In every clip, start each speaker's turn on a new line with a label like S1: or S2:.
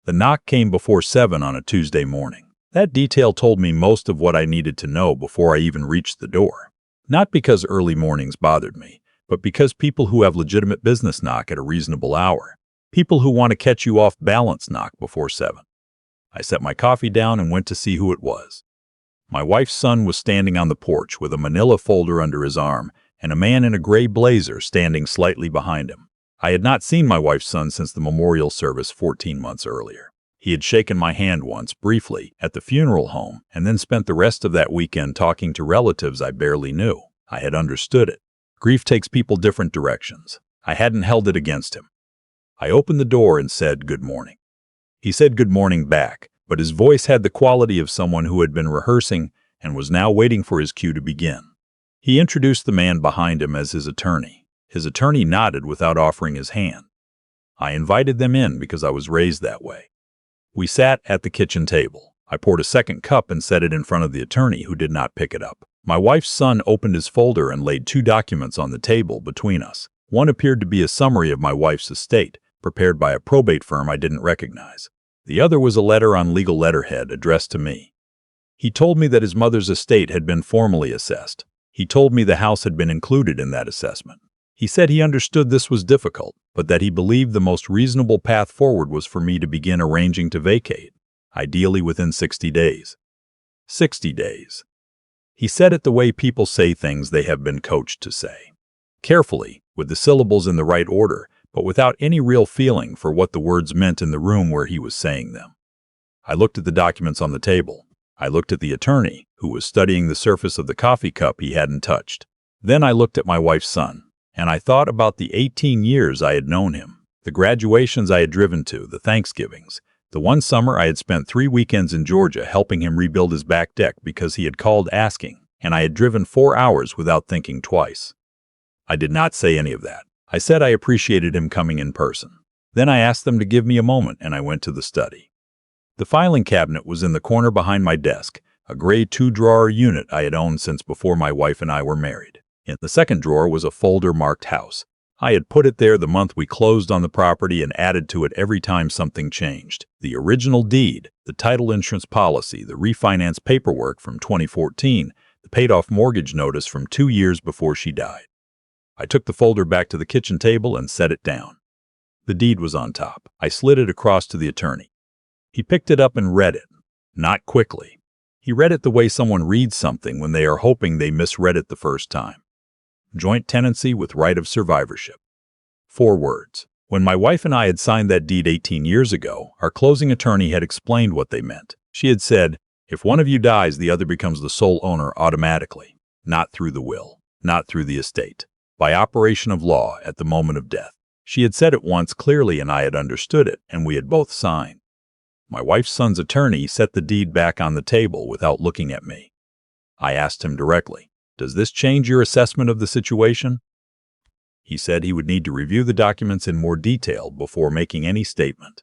S1: The knock came before 7 on a Tuesday morning. That detail told me most of what I needed to know before I even reached the door. Not because early mornings bothered me, but because people who have legitimate business knock at a reasonable hour. People who want to catch you off balance knock before 7. I set my coffee down and went to see who it was. My wife's son was standing on the porch with a manila folder under his arm and a man in a gray blazer standing slightly behind him. I had not seen my wife's son since the memorial service 14 months earlier. He had shaken my hand once, briefly, at the funeral home, and then spent the rest of that weekend talking to relatives I barely knew. I had understood it. Grief takes people different directions. I hadn't held it against him. I opened the door and said, "Good morning." He said good morning back, but his voice had the quality of someone who had been rehearsing and was now waiting for his cue to begin. He introduced the man behind him as his attorney. His attorney nodded without offering his hand. I invited them in because I was raised that way. We sat at the kitchen table. I poured a second cup and set it in front of the attorney, who did not pick it up. My wife's son opened his folder and laid 2 documents on the table between us. One appeared to be a summary of my wife's estate, prepared by a probate firm I didn't recognize. The other was a letter on legal letterhead addressed to me. He told me that his mother's estate had been formally assessed. He told me the house had been included in that assessment. He said he understood this was difficult, but that he believed the most reasonable path forward was for me to begin arranging to vacate, ideally within 60 days. 60 days. He said it the way people say things they have been coached to say. Carefully, with the syllables in the right order, but without any real feeling for what the words meant in the room where he was saying them. I looked at the documents on the table. I looked at the attorney, who was studying the surface of the coffee cup he hadn't touched. Then I looked at my wife's son, and I thought about the 18 years I had known him, the graduations I had driven to, the Thanksgivings. The one summer I had spent 3 weekends in Georgia helping him rebuild his back deck because he had called asking, and I had driven 4 hours without thinking twice. I did not say any of that. I said I appreciated him coming in person. Then I asked them to give me a moment, and I went to the study. The filing cabinet was in the corner behind my desk, a gray 2-drawer unit I had owned since before my wife and I were married. In the second drawer was a folder marked house. I had put it there the month we closed on the property and added to it every time something changed. The original deed, the title insurance policy, the refinance paperwork from 2014, the paid-off mortgage notice from 2 years before she died. I took the folder back to the kitchen table and set it down. The deed was on top. I slid it across to the attorney. He picked it up and read it. Not quickly. He read it the way someone reads something when they are hoping they misread it the first time. Joint tenancy with right of survivorship. 4 words. When my wife and I had signed that deed 18 years ago, our closing attorney had explained what they meant. She had said, if one of you dies, the other becomes the sole owner automatically, not through the will, not through the estate, by operation of law at the moment of death. She had said it once clearly and I had understood it, and we had both signed. My wife's son's attorney set the deed back on the table without looking at me. I asked him directly, "Does this change your assessment of the situation?" He said he would need to review the documents in more detail before making any statement.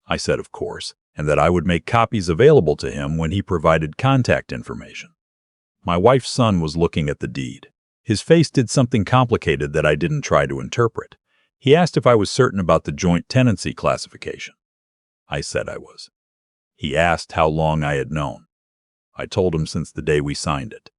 S1: I said, of course, and that I would make copies available to him when he provided contact information. My wife's son was looking at the deed. His face did something complicated that I didn't try to interpret. He asked if I was certain about the joint tenancy classification. I said I was. He asked how long I had known. I told him since the day we signed it.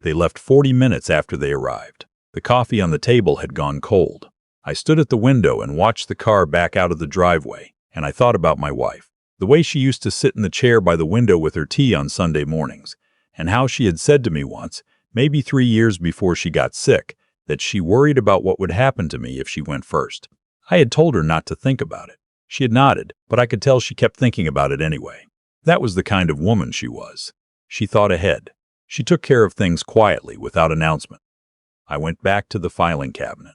S1: They left 40 minutes after they arrived. The coffee on the table had gone cold. I stood at the window and watched the car back out of the driveway, and I thought about my wife, the way she used to sit in the chair by the window with her tea on Sunday mornings, and how she had said to me once, maybe 3 years before she got sick, that she worried about what would happen to me if she went first. I had told her not to think about it. She had nodded, but I could tell she kept thinking about it anyway. That was the kind of woman she was. She thought ahead. She took care of things quietly, without announcement. I went back to the filing cabinet.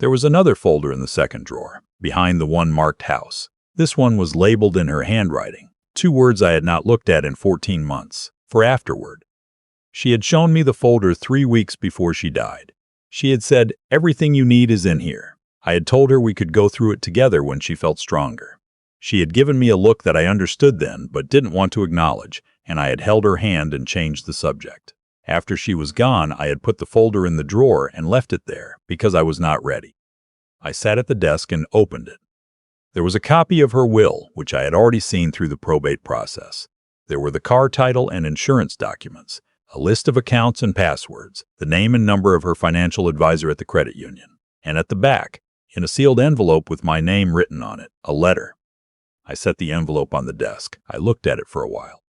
S1: There was another folder in the second drawer, behind the one marked house. This one was labeled in her handwriting, 2 words I had not looked at in 14 months, for afterward. She had shown me the folder 3 weeks before she died. She had said, "Everything you need is in here." I had told her we could go through it together when she felt stronger. She had given me a look that I understood then but didn't want to acknowledge, and I had held her hand and changed the subject. After she was gone, I had put the folder in the drawer and left it there because I was not ready. I sat at the desk and opened it. There was a copy of her will, which I had already seen through the probate process. There were the car title and insurance documents, a list of accounts and passwords, the name and number of her financial advisor at the credit union, and at the back, in a sealed envelope with my name written on it, a letter. I set the envelope on the desk. I looked at it for a while.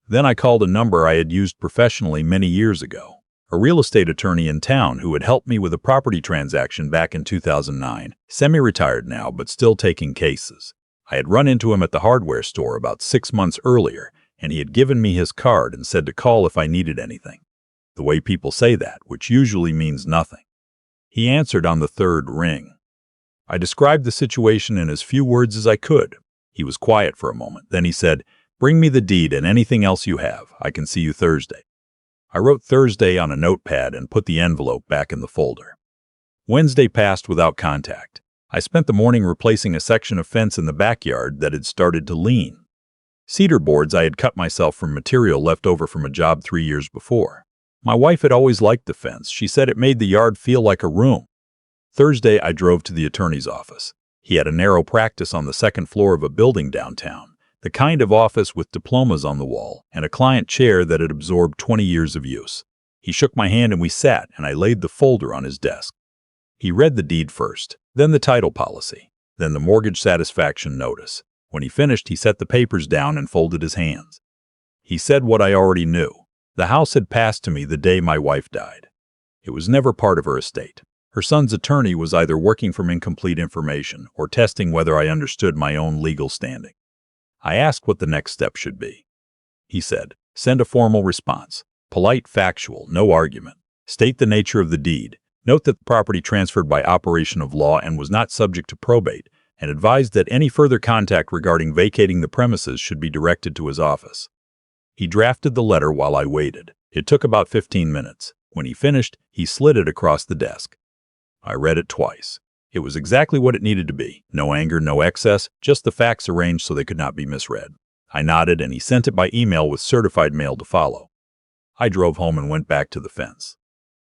S1: Then I called a number I had used professionally many years ago, a real estate attorney in town who had helped me with a property transaction back in 2009, semi-retired now but still taking cases. I had run into him at the hardware store about 6 months earlier, and he had given me his card and said to call if I needed anything. The way people say that, which usually means nothing. He answered on the third ring. I described the situation in as few words as I could. He was quiet for a moment. Then he said, "Bring me the deed and anything else you have. I can see you Thursday." I wrote Thursday on a notepad and put the envelope back in the folder. Wednesday passed without contact. I spent the morning replacing a section of fence in the backyard that had started to lean. Cedar boards I had cut myself from material left over from a job 3 years before. My wife had always liked the fence. She said it made the yard feel like a room. Thursday, I drove to the attorney's office. He had a narrow practice on the second floor of a building downtown, the kind of office with diplomas on the wall and a client chair that had absorbed 20 years of use. He shook my hand and we sat, and I laid the folder on his desk. He read the deed first, then the title policy, then the mortgage satisfaction notice. When he finished, he set the papers down and folded his hands. He said what I already knew. The house had passed to me the day my wife died. It was never part of her estate. Her son's attorney was either working from incomplete information or testing whether I understood my own legal standing. I asked what the next step should be. He said, "Send a formal response. Polite, factual, no argument. State the nature of the deed. Note that the property transferred by operation of law and was not subject to probate, and advise that any further contact regarding vacating the premises should be directed to his office." He drafted the letter while I waited. It took about 15 minutes. When he finished, he slid it across the desk. I read it twice. It was exactly what it needed to be. No anger, no excess, just the facts arranged so they could not be misread. I nodded, and he sent it by email with certified mail to follow. I drove home and went back to the fence.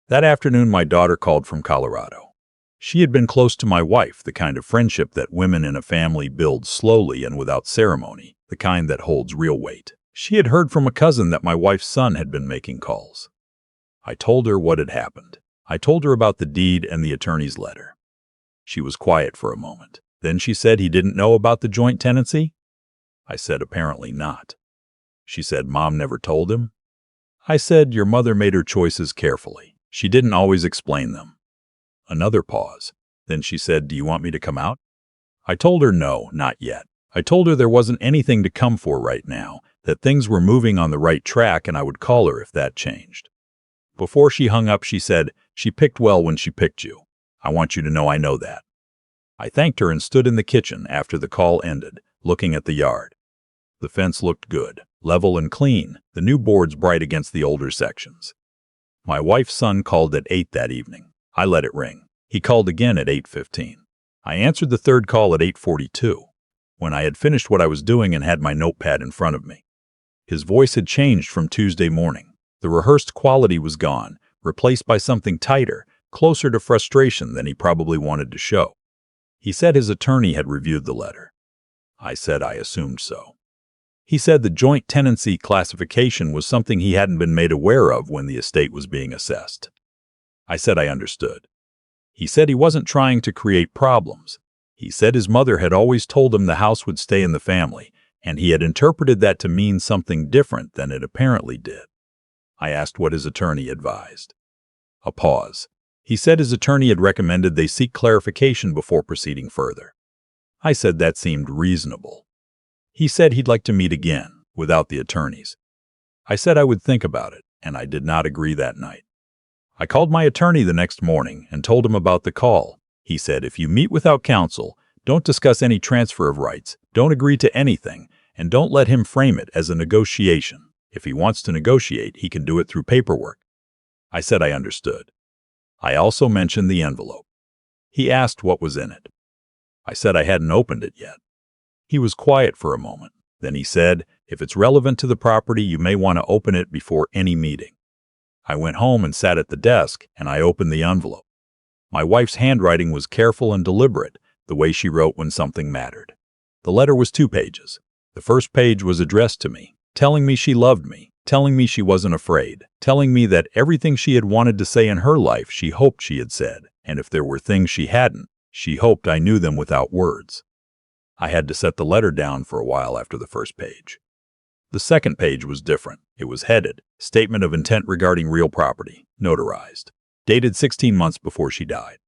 S1: That afternoon, my daughter called from Colorado. She had been close to my wife, the kind of friendship that women in a family build slowly and without ceremony, the kind that holds real weight. She had heard from a cousin that my wife's son had been making calls. I told her what had happened. I told her about the deed and the attorney's letter. She was quiet for a moment. Then she said he didn't know about the joint tenancy. I said apparently not. She said Mom never told him. I said your mother made her choices carefully. She didn't always explain them. Another pause. Then she said, "Do you want me to come out?" I told her no, not yet. I told her there wasn't anything to come for right now, that things were moving on the right track and I would call her if that changed. Before she hung up, she said, "She picked well when she picked you. I want you to know I know that." I thanked her and stood in the kitchen after the call ended, looking at the yard. The fence looked good, level and clean, the new boards bright against the older sections. My wife's son called at 8 that evening. I let it ring. He called again at 8:15. I answered the third call at 8:42, when I had finished what I was doing and had my notepad in front of me. His voice had changed from Tuesday morning. The rehearsed quality was gone, replaced by something tighter, closer to frustration than he probably wanted to show. He said his attorney had reviewed the letter. I said I assumed so. He said the joint tenancy classification was something he hadn't been made aware of when the estate was being assessed. I said I understood. He said he wasn't trying to create problems. He said his mother had always told him the house would stay in the family, and he had interpreted that to mean something different than it apparently did. I asked what his attorney advised. A pause. He said his attorney had recommended they seek clarification before proceeding further. I said that seemed reasonable. He said he'd like to meet again, without the attorneys. I said I would think about it, and I did not agree that night. I called my attorney the next morning and told him about the call. He said, "If you meet without counsel, don't discuss any transfer of rights, don't agree to anything, and don't let him frame it as a negotiation. If he wants to negotiate, he can do it through paperwork." I said I understood. I also mentioned the envelope. He asked what was in it. I said I hadn't opened it yet. He was quiet for a moment. Then he said, "If it's relevant to the property, you may want to open it before any meeting." I went home and sat at the desk, and I opened the envelope. My wife's handwriting was careful and deliberate, the way she wrote when something mattered. The letter was 2 pages. The first page was addressed to me, telling me she loved me, telling me she wasn't afraid, telling me that everything she had wanted to say in her life she hoped she had said, and if there were things she hadn't, she hoped I knew them without words. I had to set the letter down for a while after the first page. The second page was different. It was headed, Statement of Intent Regarding Real Property, Notarized, dated 16 months before she died.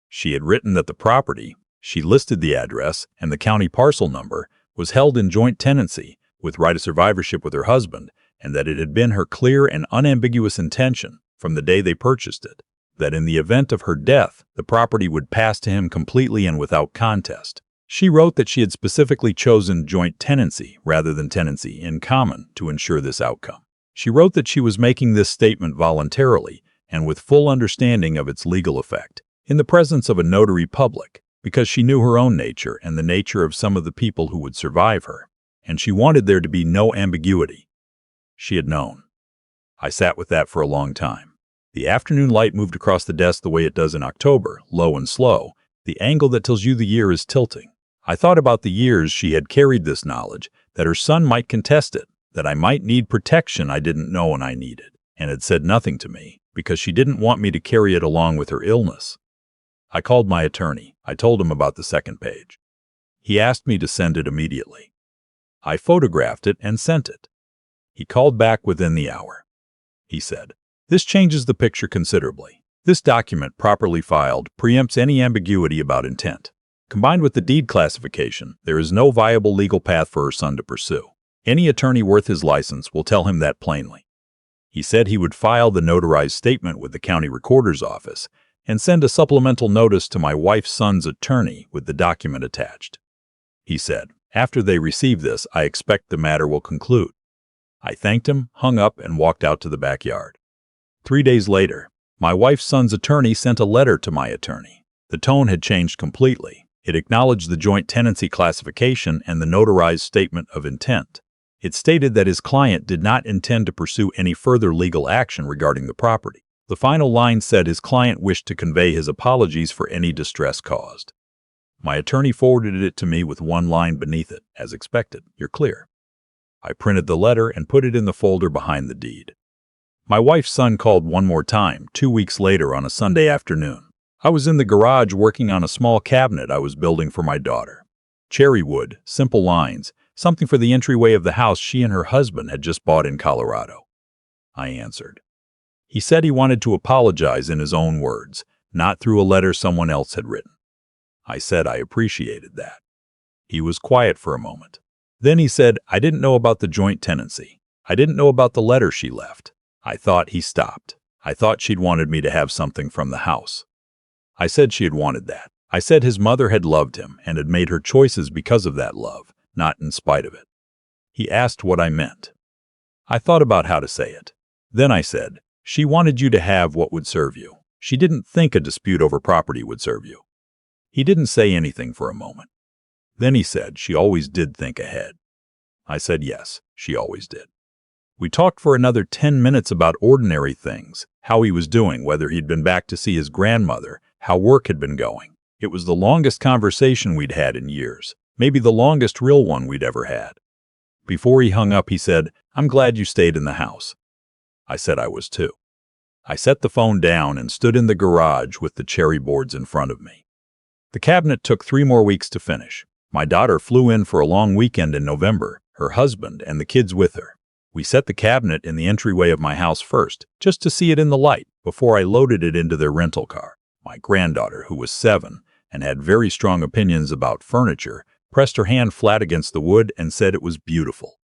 S1: She had written that the property, she listed the address and the county parcel number, was held in joint tenancy with right of survivorship with her husband, and that it had been her clear and unambiguous intention from the day they purchased it, that in the event of her death, the property would pass to him completely and without contest. She wrote that she had specifically chosen joint tenancy rather than tenancy in common to ensure this outcome. She wrote that she was making this statement voluntarily and with full understanding of its legal effect, in the presence of a notary public, because she knew her own nature and the nature of some of the people who would survive her, and she wanted there to be no ambiguity. She had known. I sat with that for a long time. The afternoon light moved across the desk the way it does in October, low and slow, the angle that tells you the year is tilting. I thought about the years she had carried this knowledge, that her son might contest it, that I might need protection I didn't know and I needed, and had said nothing to me, because she didn't want me to carry it along with her illness. I called my attorney. I told him about the second page. He asked me to send it immediately. I photographed it and sent it. He called back within the hour. He said, "This changes the picture considerably. This document, properly filed, preempts any ambiguity about intent. Combined with the deed classification, there is no viable legal path for her son to pursue. Any attorney worth his license will tell him that plainly." He said he would file the notarized statement with the county recorder's office and send a supplemental notice to my wife's son's attorney with the document attached. He said, "After they receive this, I expect the matter will conclude." I thanked him, hung up, and walked out to the backyard. 3 days later, my wife's son's attorney sent a letter to my attorney. The tone had changed completely. It acknowledged the joint tenancy classification and the notarized statement of intent. It stated that his client did not intend to pursue any further legal action regarding the property. The final line said his client wished to convey his apologies for any distress caused. My attorney forwarded it to me with one line beneath it, as expected, "You're clear." I printed the letter and put it in the folder behind the deed. My wife's son called one more time, 2 weeks later on a Sunday afternoon. I was in the garage working on a small cabinet I was building for my daughter. Cherry wood, simple lines, something for the entryway of the house she and her husband had just bought in Colorado. I answered. He said he wanted to apologize in his own words, not through a letter someone else had written. I said I appreciated that. He was quiet for a moment. Then he said, "I didn't know about the joint tenancy. I didn't know about the letter she left." I thought he stopped. I thought she'd wanted me to have something from the house. I said she had wanted that. I said his mother had loved him and had made her choices because of that love, not in spite of it. He asked what I meant. I thought about how to say it. Then I said, "She wanted you to have what would serve you. She didn't think a dispute over property would serve you." He didn't say anything for a moment. Then he said she always did think ahead. I said yes, she always did. We talked for another 10 minutes about ordinary things, how he was doing, whether he'd been back to see his grandmother, how work had been going. It was the longest conversation we'd had in years, maybe the longest real one we'd ever had. Before he hung up, he said, "I'm glad you stayed in the house." I said I was too. I set the phone down and stood in the garage with the cherry boards in front of me. The cabinet took 3 more weeks to finish. My daughter flew in for a long weekend in November, her husband and the kids with her. We set the cabinet in the entryway of my house first, just to see it in the light, before I loaded it into their rental car. My granddaughter, who was 7 and had very strong opinions about furniture, pressed her hand flat against the wood and said it was beautiful.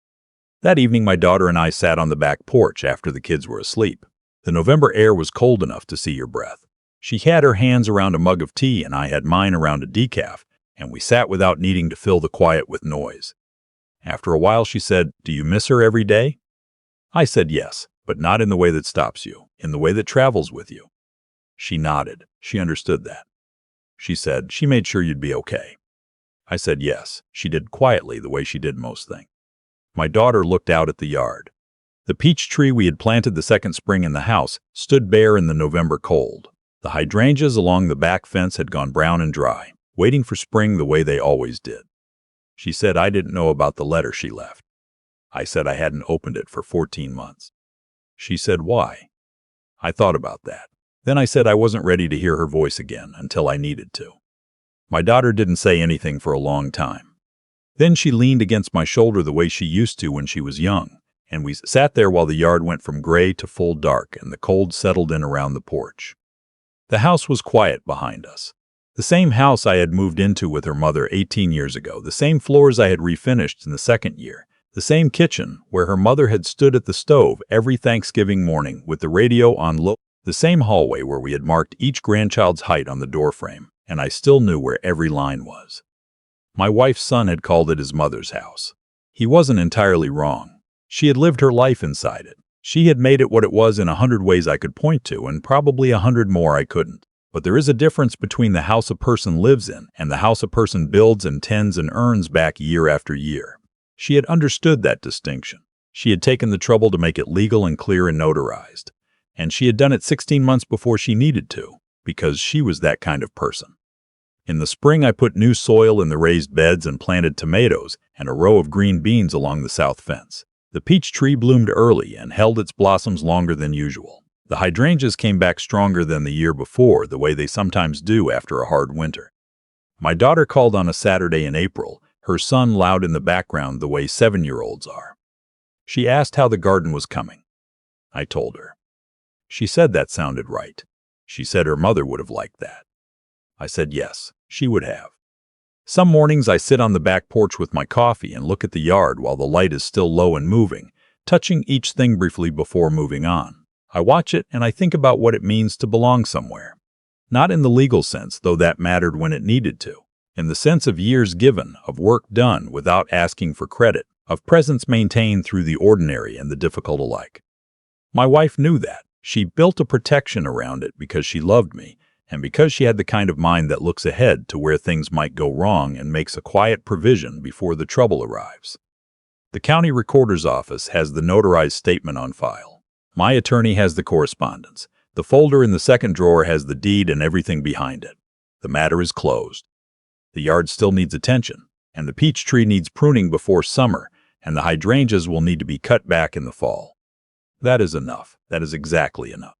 S1: That evening, my daughter and I sat on the back porch after the kids were asleep. The November air was cold enough to see your breath. She had her hands around a mug of tea and I had mine around a decaf, and we sat without needing to fill the quiet with noise. After a while, she said, "Do you miss her every day?" I said yes, but not in the way that stops you, in the way that travels with you. She nodded. She understood that. She said, "She made sure you'd be okay." I said yes. She did quietly, the way she did most things. My daughter looked out at the yard. The peach tree we had planted the second spring in the house stood bare in the November cold. The hydrangeas along the back fence had gone brown and dry. waiting for spring the way they always did. She said I didn't know about the letter she left. I said I hadn't opened it for 14 months. She said, why? I thought about that. Then I said I wasn't ready to hear her voice again until I needed to. My daughter didn't say anything for a long time. Then she leaned against my shoulder the way she used to when she was young, and we sat there while the yard went from gray to full dark and the cold settled in around the porch. The house was quiet behind us. The same house I had moved into with her mother 18 years ago, the same floors I had refinished in the second year, the same kitchen where her mother had stood at the stove every Thanksgiving morning with the radio on low, the same hallway where we had marked each grandchild's height on the doorframe, and I still knew where every line was. My wife's son had called it his mother's house. He wasn't entirely wrong. She had lived her life inside it. She had made it what it was in 100 ways I could point to, and probably 100 more I couldn't. But there is a difference between the house a person lives in and the house a person builds and tends and earns back year after year. She had understood that distinction. She had taken the trouble to make it legal and clear and notarized. And she had done it 16 months before she needed to, because she was that kind of person. In the spring, I put new soil in the raised beds and planted tomatoes and a row of green beans along the south fence. The peach tree bloomed early and held its blossoms longer than usual. The hydrangeas came back stronger than the year before, the way they sometimes do after a hard winter. My daughter called on a Saturday in April, her son loud in the background the way 7-year-olds are. She asked how the garden was coming. I told her. She said that sounded right. She said her mother would have liked that. I said yes, she would have. Some mornings I sit on the back porch with my coffee and look at the yard while the light is still low and moving, touching each thing briefly before moving on. I watch it and I think about what it means to belong somewhere. Not in the legal sense, though that mattered when it needed to. In the sense of years given, of work done without asking for credit, of presence maintained through the ordinary and the difficult alike. My wife knew that. She built a protection around it because she loved me, and because she had the kind of mind that looks ahead to where things might go wrong and makes a quiet provision before the trouble arrives. The county recorder's office has the notarized statement on file. My attorney has the correspondence. The folder in the second drawer has the deed and everything behind it. The matter is closed. The yard still needs attention, and the peach tree needs pruning before summer, and the hydrangeas will need to be cut back in the fall. That is enough. That is exactly enough.